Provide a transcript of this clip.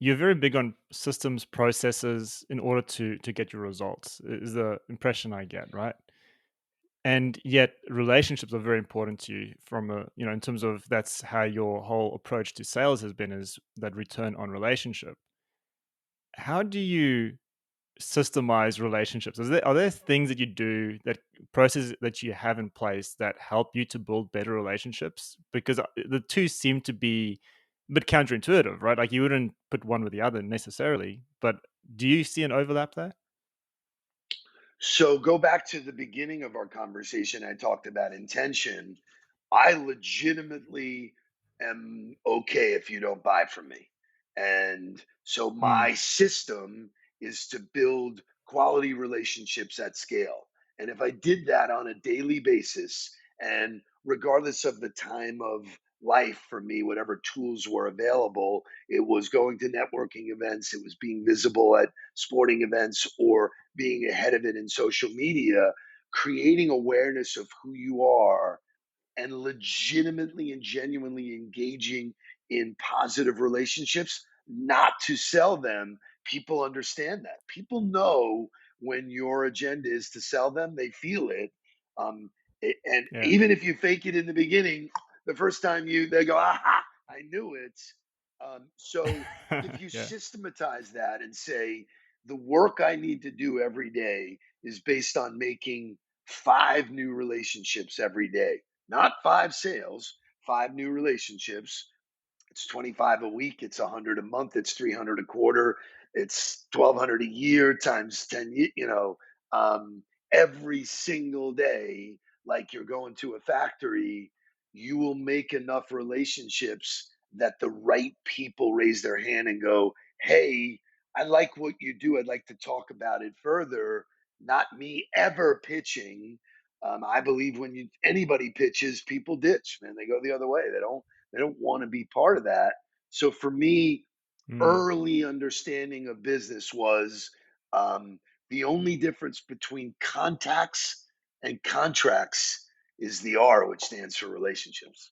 you're very big on systems, processes in order to get your results, is the impression I get, right? And yet relationships are very important to you from a, in terms of that's how your whole approach to sales has been, is that return on relationship. How do you systemize relationships? Are there things that you do, that processes that you have in place that help you to build better relationships? Because the two seem to be a bit counterintuitive, right? Like you wouldn't put one with the other necessarily, but do you see an overlap there? So go back to the beginning of our conversation. I talked about intention. I legitimately am okay if you don't buy from me. And so Mm, my system is to build quality relationships at scale. And if I did that on a daily basis, and regardless of the time of life for me, whatever tools were available, it was going to networking events, it was being visible at sporting events, or being ahead of it in social media, creating awareness of who you are and legitimately and genuinely engaging in positive relationships, not to sell them. People understand that. People know when your agenda is to sell them, they feel it. Um, and yeah. even if you fake it in the beginning, the first time they go, aha, I knew it. So if you Yeah. systematize that and say, the work I need to do every day is based on making 5 new relationships every day, not 5 sales, 5 new relationships. It's 25 a week, it's 100 a month, it's 300 a quarter, it's 1200 a year times 10, um, every single day, like you're going to a factory, you will make enough relationships that the right people raise their hand and go, hey, I like what you do. I'd like to talk about it further. Not me ever pitching. I believe when anybody pitches, people ditch, man. They go the other way. They don't want to be part of that. So for me, Mm, early understanding of business was, um, the only difference between contacts and contracts is the R, which stands for relationships.